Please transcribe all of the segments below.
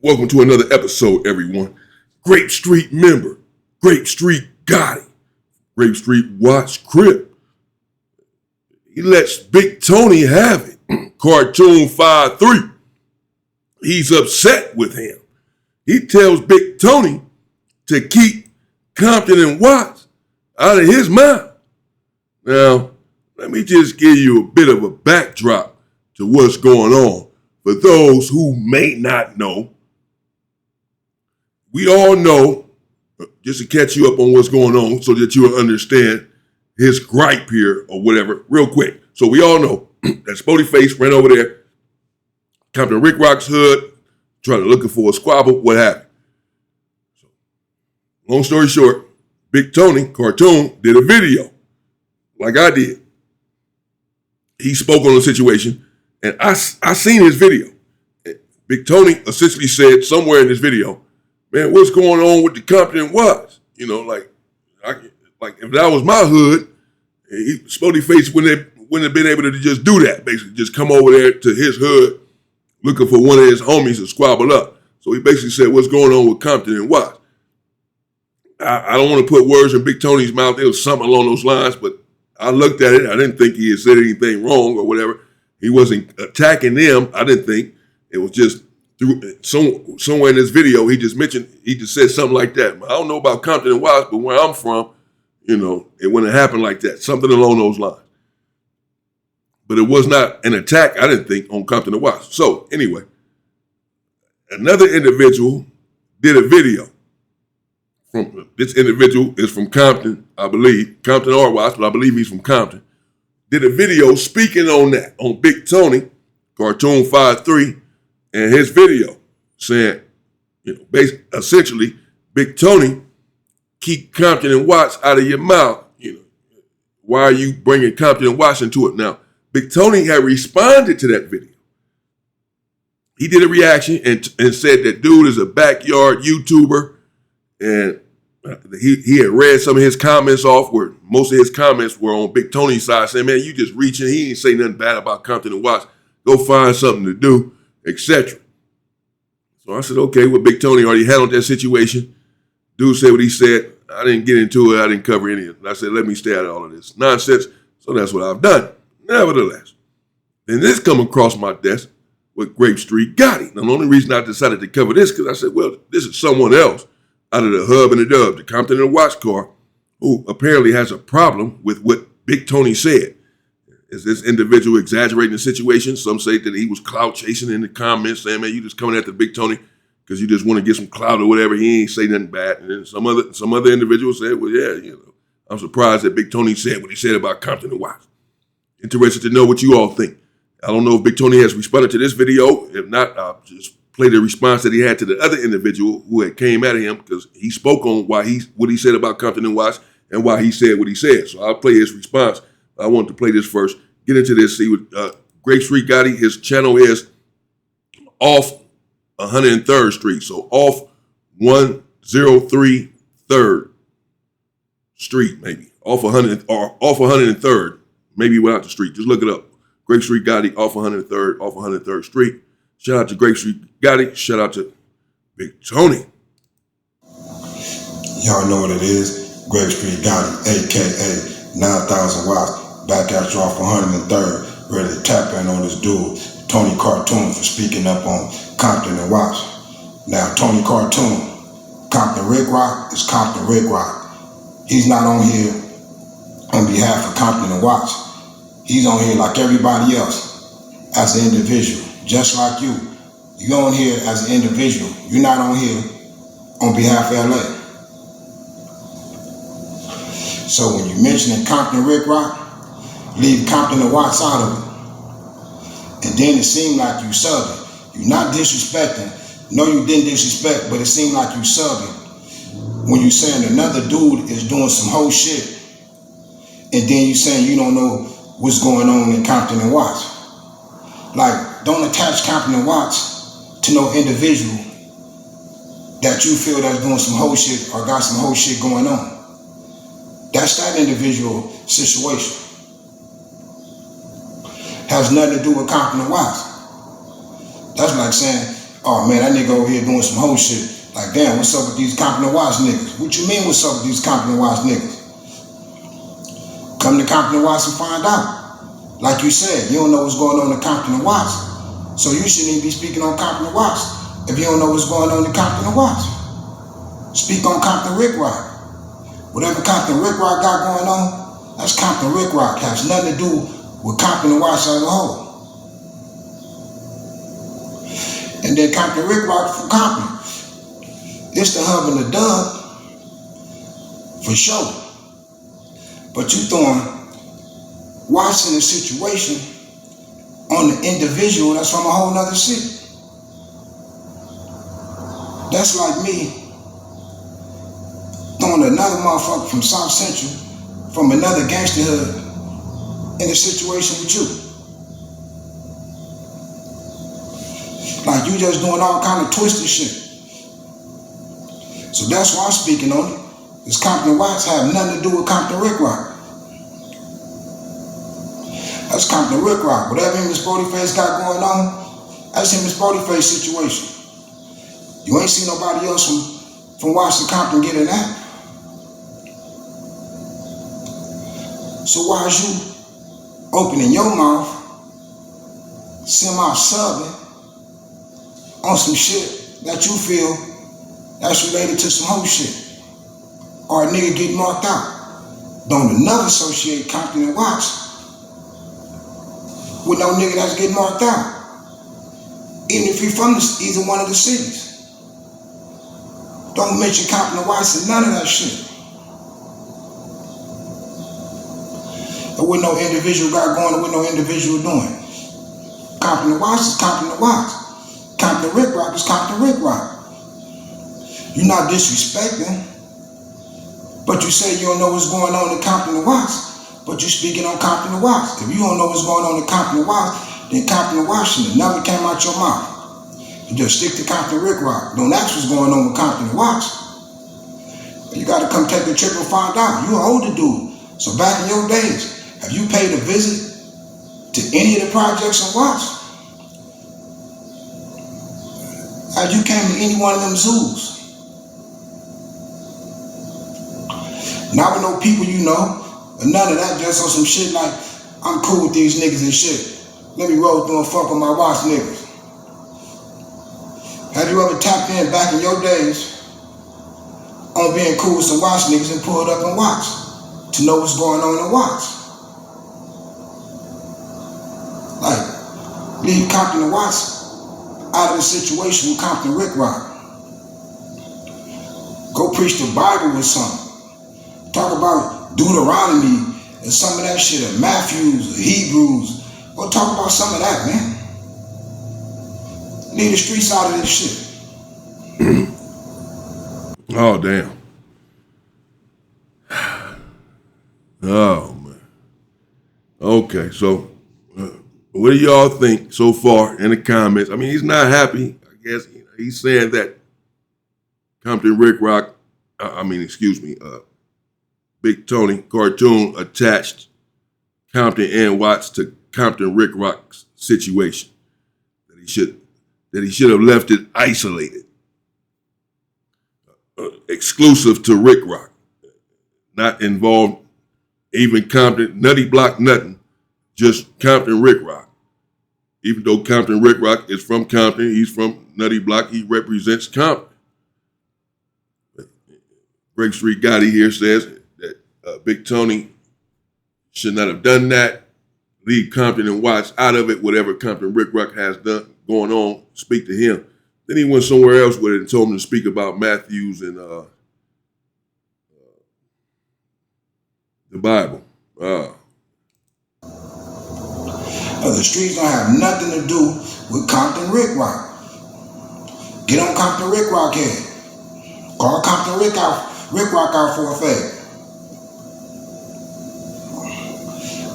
Welcome to another episode, everyone. Grape Street member, Grape Street Gotti, Grape Street watch Crip. He lets Big Tony have it. Cartoon53. He's upset with him. He tells Big Tony to keep Compton and Watts out of his mouth. Now, let me just give you a bit of a backdrop to what's going on for those who may not know. We all know, just to catch you up on what's going on so that you will understand his gripe here or whatever, real quick. So we all know that Spody Face ran over there, Compton Rick Rock's hood, trying to looking for a squabble, what happened? So, long story short, Big Tony, Cartoon, did a video, like I did. He spoke on the situation, and I seen his video. Big Tony essentially said somewhere in this video, man, what's going on with the Compton Watts? You know, like if that was my hood, Spody Face wouldn't have been able to just do that, basically. Just come over there to his hood looking for one of his homies to squabble up. So he basically said, what's going on with Compton and Watts? I don't want to put words in Big Tony's mouth. There was something along those lines, but I looked at it. I didn't think he had said anything wrong or whatever. He wasn't attacking them. I didn't think. It was just somewhere in this video, he just said something like that. I don't know about Compton and Watts, but where I'm from, you know, it wouldn't happen like that. Something along those lines. But it was not an attack, I didn't think, on Compton and Watts. So anyway, another individual did a video. This individual is from Compton, I believe. Compton or Watts, but I believe he's from Compton. Did a video speaking on that, on Big Tony, Cartoon53, and his video saying, you know, essentially, Big Tony, keep Compton and Watts out of your mouth. You know, why are you bringing Compton and Watts into it now? Big Tony had responded to that video. He did a reaction and said that dude is a backyard YouTuber, and he had read some of his comments off where most of his comments were on Big Tony's side, saying, man, you just reaching. He ain't say nothing bad about Compton and Watts. Go find something to do, etc. So I said, okay, well, Big Tony already handled that situation. Dude said what he said. I didn't get into it. I didn't cover any of it. I said, let me stay out of all of this nonsense. So that's what I've done. Nevertheless, then this come across my desk with Grape Street Gotti. Now, the only reason I decided to cover this because I said, well, this is someone else out of the hub and the dub, the Compton and Watts car, who apparently has a problem with what Big Tony said. Is this individual exaggerating the situation? Some say that he was clout chasing in the comments, saying, man, you just coming after Big Tony because you just want to get some clout or whatever. He ain't say nothing bad. And then some other individuals said, well, yeah, you know, I'm surprised that Big Tony said what he said about Compton and Watts. Interested to know what you all think. I don't know if Big Tony has responded to this video. If not, I'll just play the response that he had to the other individual who had came at him because he spoke on what he said about Compton and Watts and why he said what he said. So I'll play his response. I wanted to play this first. Get into this. See what Grape Street Gotti. His channel is off 103rd Street. So off 103 3rd Street, maybe off 100 or off 103rd. Maybe without the street. Just look it up. Grape Street Gotti off 103rd, off 103rd Street. Shout out to Grape Street Gotti. Shout out to Big Tony. Y'all know what it is. Grape Street Gotti, a.k.a. 9,000 watts. Back at you off 103rd. Ready to tap in on this dude, Tony Cartoon, for speaking up on Compton and Watts. Now, Tony Cartoon, Compton Rick Rock is Compton Rick Rock. He's not on here on behalf of Compton and Watts. He's on here like everybody else, as an individual, just like you. You're on here as an individual. You're not on here on behalf of LA. So when you're mentioning Compton Rick Rock, leave Compton and Watts out of it. And then it seemed like you southern. You're not disrespecting. No, you didn't disrespect, but it seemed like you southern. When you're saying another dude is doing some whole shit, and then you saying you don't know what's going on in Compton and Watts. Like, don't attach Compton and Watts to no individual that you feel that's doing some whole shit or got some whole shit going on. That's that individual situation. Has nothing to do with Compton and Watts. That's like saying Oh man, that nigga over here doing some whole shit. Like, damn, what's up with these Compton and Watts niggas? What you mean what's up with these Compton and Watts niggas? Come to Compton and Watts and find out. Like you said, you don't know what's going on in Compton and Watts. So you shouldn't even be speaking on Compton and Watts if you don't know what's going on in Compton and Watts. Speak on Compton Rick Rock. Whatever Compton Rick Rock got going on, that's Compton Rick Rock. Has nothing to do with Compton and Watts as a whole. And then Compton Rick Rock from Compton. It's the hub and the dub, for sure. But you throwing Watts in a situation on the individual that's from a whole nother city. That's like me throwing another motherfucker from South Central, from another gangster hood, in a situation with you. Like you just doing all kind of twisted shit. So that's why I'm speaking on it. Because Compton Watts have nothing to do with Compton Rick Rock. That's Compton Rick Rock. Whatever him and Spotify got going on, that's him and Spotify situation. You ain't seen nobody else from Watts and Compton get in that. So why is you opening your mouth, semi-subbing on some shit that you feel that's related to some whole shit? Or a nigga get marked out. Don't never associate Compton and Watts with no nigga that's getting marked out. Even if you're from either one of the cities. Don't mention Compton and Watts and none of that shit. And what no individual got going and what no individual doing. Compton and Watts is Compton and Watts. Compton Rick Rock is Compton Rick Rock. You're not disrespecting, but you say you don't know what's going on in Compton and Watts, but you're speaking on Compton and Watts. If you don't know what's going on in Compton and Watts, then Compton and Watts should have never came out your mouth. You just stick to Compton Rick Rock. Don't ask what's going on with Compton and Watts. You gotta come take a trip and find out. You're an older dude. So back in your days, have you paid a visit to any of the projects in Watts? Have you came to any one of them zoos? Not with no people you know, or none of that, just on some shit like, I'm cool with these niggas and shit. Let me roll through and fuck with my Watts niggas. Have you ever tapped in back in your days on being cool with some Watts niggas and pulled up in Watts to know what's going on in Watts? Like, leave Compton and Watts out of the situation with Compton Rick Rock. Go preach the Bible with something. Talk about Deuteronomy and some of that shit, or Matthews, or Hebrews. Go talk about some of that, man. Leave the streets out of this shit. Oh, damn. Oh, man. Okay, so what do y'all think so far in the comments? I mean, he's not happy. I guess he's saying that Compton Rick Rock, Big Tony Cartoon attached Compton and Watts to Compton Rick Rock's situation. That he should have left it isolated, exclusive to Rick Rock, not involved even Compton, Nutty Block, nothing, just Compton Rick Rock. Even though Compton Rick Rock is from Compton, he's from Nutty Block, he represents Compton. Grape Street Gotti here says that Big Tony should not have done that. Leave Compton and Watts out of it. Whatever Compton Rick Rock has done going on, speak to him. Then he went somewhere else with it and told him to speak about Matthews and the Bible. The streets don't have nothing to do with Compton Rick Rock. Get on Compton Rick Rock head. Call Compton Rick Rock out for a favor.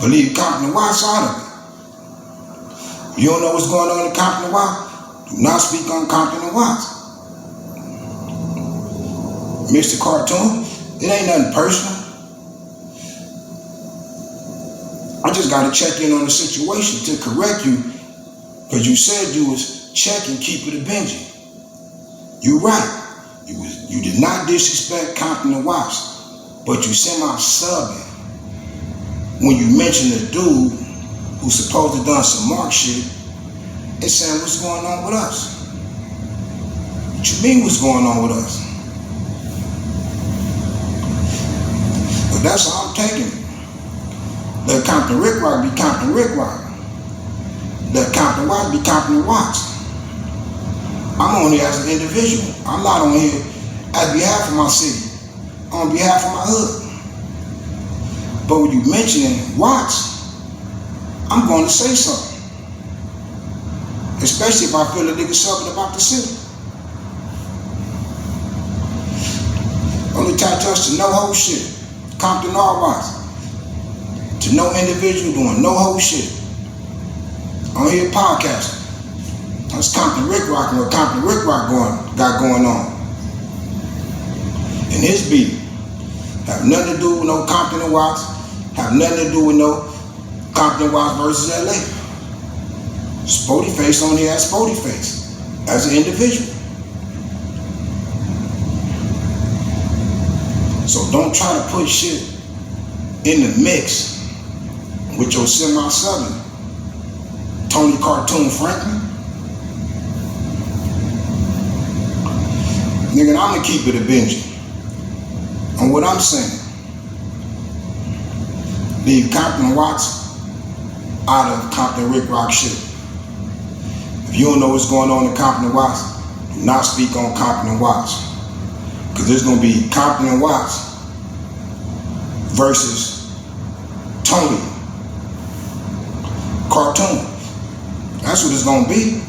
But leave Compton and Watts out of it. You don't know what's going on in Compton and Watts? Do not speak on Compton and Watts. Mr. Cartoon, it ain't nothing personal. I just got to check in on the situation to correct you, because you said you was check and keep it a Benji. You right. You did not disrespect Compton and Watts, but you semi-subbing when you mention the dude who's supposed to done some Mark shit and saying what's going on with us. What you mean what's going on with us? But that's how I'm taking it. Let Compton Rick Rock be Compton Rick Rock. Let Compton Watts be Compton Watts. I'm on here as an individual. I'm not on here as behalf of my city. I'm on behalf of my hood. But when you mentioning Watts, I'm going to say something. Especially if I feel a nigga something about the city. Only attach us to no whole shit. Compton or Watts. To no individual doing no whole shit. On here podcasting. That's Compton Rick Rock and what Compton Rick Rock got going on. And his beat have nothing to do with no Compton and Watts, have nothing to do with no Compton Watts versus LA. Spody Face on here as Spody Face, as an individual. So don't try to put shit in the mix with your semi-southern Tony Cartoon Franklin. Nigga, I'ma keep it a Benji on what I'm saying. Leave Compton Watts out of Compton Rick Rock shit. If you don't know what's going on in Compton Watts, do not speak on Compton Watts. Because there's gonna be Compton Watts versus Tony Cartoon. That's what it's gonna be.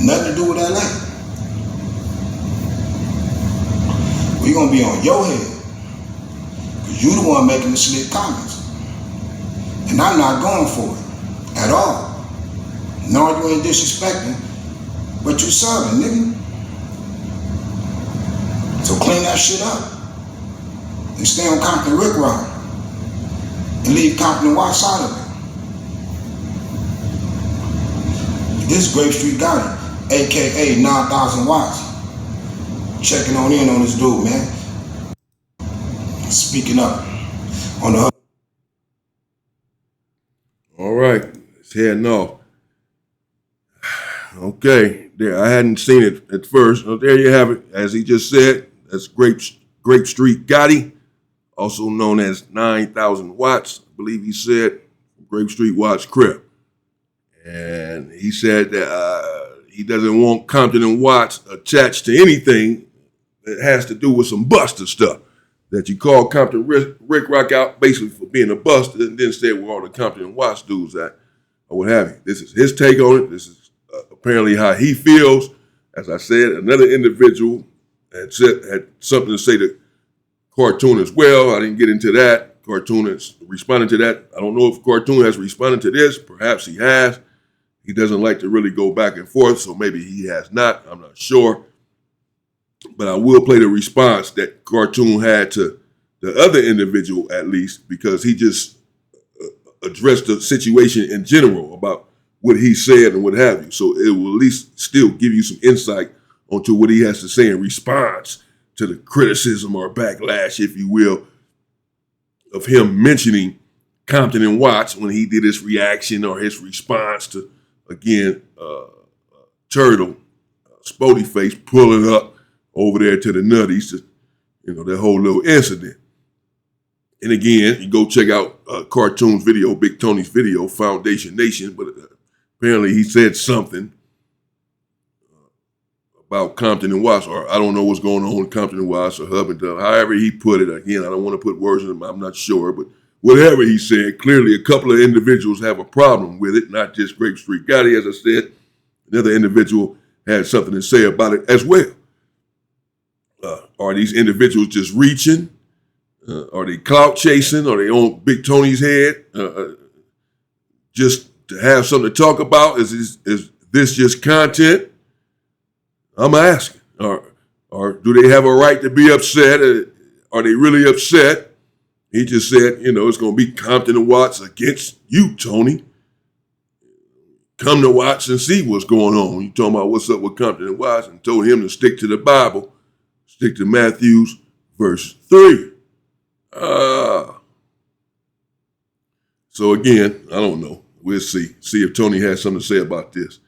Nothing to do with LA. We're gonna be on your head. Because you the one making the slick comments. And I'm not going for it at all. No, you ain't disrespecting, but you serving, nigga. So clean that shit up. And stay on Compton Rick Rock. And leave Compton Watts out of it. This is Grape Street Gotti, aka 9,000 watts. Checking on in on this dude, man. Speaking up on the. All right, it's heading off. Okay, there. I hadn't seen it at first. Oh, there you have it. As he just said, that's Grape Street Gotti, also known as 9,000 watts. I believe he said Grape Street Watts Crips. And he said that he doesn't want Compton and Watts attached to anything that has to do with some buster stuff. That you call Compton Rick Rock out basically for being a buster and then said where all the Compton and Watts dudes at or what have you. This is his take on it. This is apparently how he feels. As I said, another individual had something to say to Cartoon as well. I didn't get into that. Cartoon has responded to that. I don't know if Cartoon has responded to this. Perhaps he has. He doesn't like to really go back and forth, so maybe he has not. I'm not sure. But I will play the response that Cartoon had to the other individual, at least, because he just addressed the situation in general about what he said and what have you. So it will at least still give you some insight onto what he has to say in response to the criticism or backlash, if you will, of him mentioning Compton and Watts when he did his reaction or his response to, again, Turtle, Spody Face pulling up over there to the nutties, to, that whole little incident. And again, you go check out Cartoon's video, Big Tony's video, Foundation Nation, but apparently he said something about Compton and Watts, or I don't know what's going on with Compton and Watts or Hub and Dub, however he put it. Again, I don't want to put words in him, I'm not sure, but whatever he said, clearly a couple of individuals have a problem with it, not just Grape Street Gotti, as I said. Another individual had something to say about it as well. Are these individuals just reaching? Are they clout chasing? Are they on Big Tony's head? Just to have something to talk about? Is this just content? I'm asking. Or do they have a right to be upset? Are they really upset? He just said, it's going to be Compton and Watts against you, Tony. come to Watts and see what's going on. You talking about what's up with Compton and Watts, and told him to stick to the Bible, stick to Matthew verse 3. So again, I don't know. We'll see if Tony has something to say about this.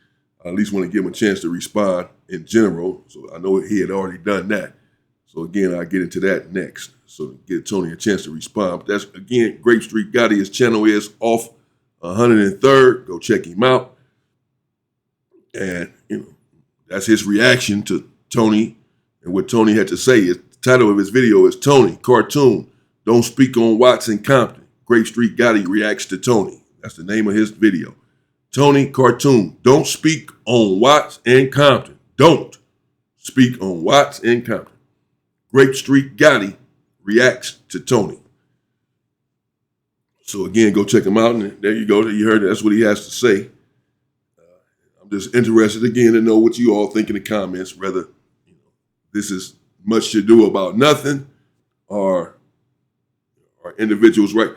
I at least want to give him a chance to respond in general. So I know he had already done that. So again, I'll get into that next. So give Tony a chance to respond. But that's, again, Grape Street Gotti. His channel is off 103rd. Go check him out. And, that's his reaction to Tony and what Tony had to say. The title of his video is Tony, Cartoon, Don't Speak on Watts and Compton. Grape Street Gotti reacts to Tony. That's the name of his video. Tony, Cartoon, Don't Speak on Watts and Compton. Don't speak on Watts and Compton. Grape Street Gotti reacts to Tony. So again, go check him out. And there you go. You heard it. That's what he has to say. I'm just interested again to know what you all think in the comments, whether this is much to do about nothing or individuals right.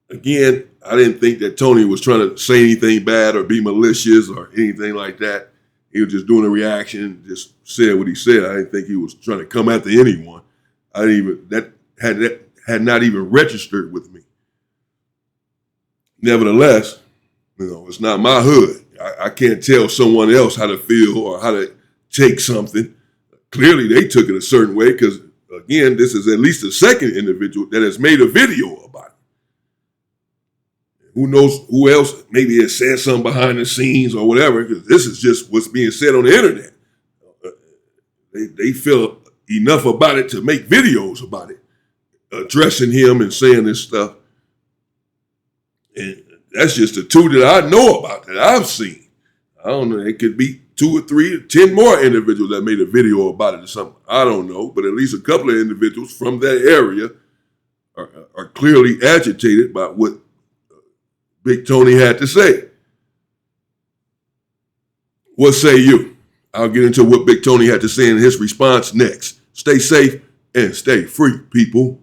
Again, I didn't think that Tony was trying to say anything bad or be malicious or anything like that. He was just doing a reaction, just said what he said. I didn't think he was trying to come after anyone. That had not even registered with me. Nevertheless, it's not my hood. I can't tell someone else how to feel or how to take something. Clearly, they took it a certain way because, again, this is at least the second individual that has made a video about it. Who knows who else maybe has said something behind the scenes or whatever, because this is just what's being said on the internet. They feel enough about it to make videos about it, addressing him and saying this stuff. And that's just the two that I know about, that I've seen. I don't know, it could be 2 or 3 or 10 more individuals that made a video about it or something. I don't know, but at least a couple of individuals from that area are clearly agitated by what Big Tony had to say. What say you? I'll get into what Big Tony had to say in his response next. Stay safe and stay free, people.